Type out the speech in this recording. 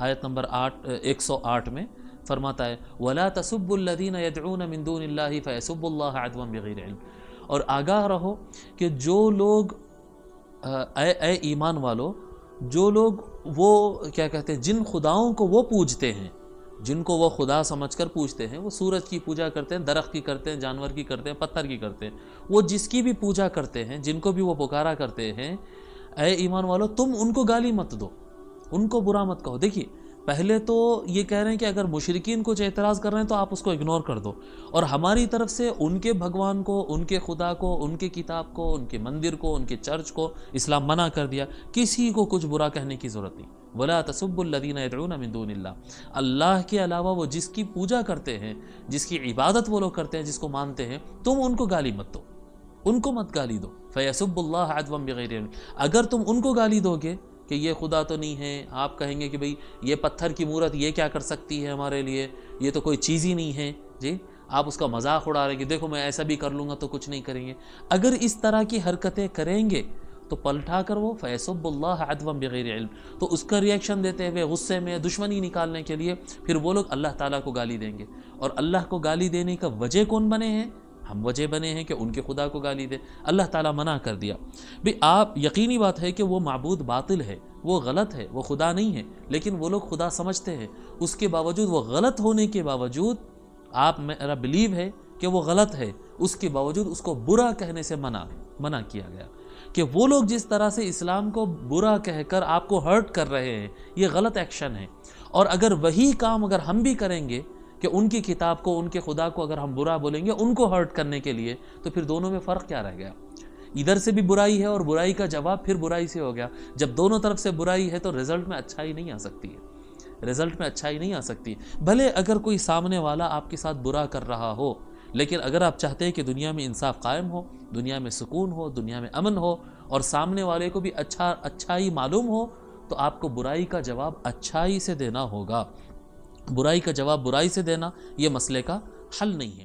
آیت نمبر 108 میں فرماتا ہے وَلَا تَسُبُّوا الَّذِينَ يَدْعُونَ مِن دُونِ اللَّهِ فَيَسُبُّوا اللَّهَ عَدْوًا بِغَيْرِ عِلْمٍ، اور آگاہ رہو کہ جو لوگ اے ایمان والو، جو لوگ وہ کیا کہتے ہیں جن خداؤں کو وہ پوجتے ہیں، جن کو وہ خدا سمجھ کر پوجتے ہیں، وہ سورج کی پوجا کرتے ہیں، درخت کی کرتے ہیں، جانور کی کرتے ہیں، پتھر کی کرتے ہیں، وہ جس کی بھی پوجا کرتے ہیں، جن کو بھی وہ پکارا کرتے ہیں، اے ایمان والو تم ان کو گالی مت دو، ان کو برا مت کہو۔ دیکھیے پہلے تو یہ کہہ رہے ہیں کہ اگر مشرکین کچھ اعتراض کر رہے ہیں تو آپ اس کو اگنور کر دو، اور ہماری طرف سے ان کے بھگوان کو، ان کے خدا کو، ان کے کتاب کو، ان کے مندر کو، ان کے چرچ کو اسلام منع کر دیا، کسی کو کچھ برا کہنے کی ضرورت نہیں۔ وَلَا تَسُبُّوا الَّذِينَ يَدْعُونَ مِن دُونِ اللَّهِ، اللہ کے علاوہ وہ جس کی پوجا کرتے ہیں، جس کی عبادت وہ لوگ کرتے ہیں، جس کو مانتے ہیں، تم ان کو گالی مت دو، ان کو مت گالی دو۔ فَيَسُبُّوا اللَّهَ عَدْوًا بِغَيْرِ عِلْمٍ، اگر تم ان کو گالی دو گے کہ یہ خدا تو نہیں ہے، آپ کہیں گے کہ بھئی یہ پتھر کی مورت یہ کیا کر سکتی ہے ہمارے لیے، یہ تو کوئی چیز ہی نہیں ہے، جی آپ اس کا مذاق اڑا رہے ہیں کہ دیکھو میں ایسا بھی کر لوں گا تو کچھ نہیں کریں گے، اگر اس طرح کی حرکتیں کریں گے تو پلٹا کر وہ فَيَسُبُّوا اللَّهَ عَدْوًا بِغَيْرِ عِلْمٍ، تو اس کا ریئیکشن دیتے ہوئے غصے میں دشمنی نکالنے کے لیے پھر وہ لوگ اللہ تعالیٰ کو گالی دیں گے، اور اللہ کو گالی دینے کا وجہ کون بنے ہیں؟ ہم وجہ بنے ہیں کہ ان کے خدا کو گالی دے، اللہ تعالیٰ منع کر دیا۔ بھی آپ یقینی بات ہے کہ وہ معبود باطل ہے، وہ غلط ہے، وہ خدا نہیں ہے، لیکن وہ لوگ خدا سمجھتے ہیں، اس کے باوجود وہ غلط ہونے کے باوجود، آپ میرا بلیو ہے کہ وہ غلط ہے، اس کے باوجود اس کو برا کہنے سے منع کیا گیا، کہ وہ لوگ جس طرح سے اسلام کو برا کہہ کر آپ کو ہرٹ کر رہے ہیں یہ غلط ایکشن ہے، اور اگر وہی کام اگر ہم بھی کریں گے کہ ان کی کتاب کو، ان کے خدا کو اگر ہم برا بولیں گے ان کو ہرٹ کرنے کے لیے، تو پھر دونوں میں فرق کیا رہ گیا؟ ادھر سے بھی برائی ہے اور برائی کا جواب پھر برائی سے ہو گیا۔ جب دونوں طرف سے برائی ہے تو رزلٹ میں اچھائی نہیں آ سکتی ہے، رزلٹ میں اچھائی نہیں آ سکتی۔ بھلے اگر کوئی سامنے والا آپ کے ساتھ برا کر رہا ہو، لیکن اگر آپ چاہتے ہیں کہ دنیا میں انصاف قائم ہو، دنیا میں سکون ہو، دنیا میں امن ہو، اور سامنے والے کو بھی اچھائی معلوم ہو، تو آپ کو برائی کا جواب اچھائی سے دینا ہوگا۔ برائی کا جواب برائی سے دینا یہ مسئلے کا حل نہیں ہے۔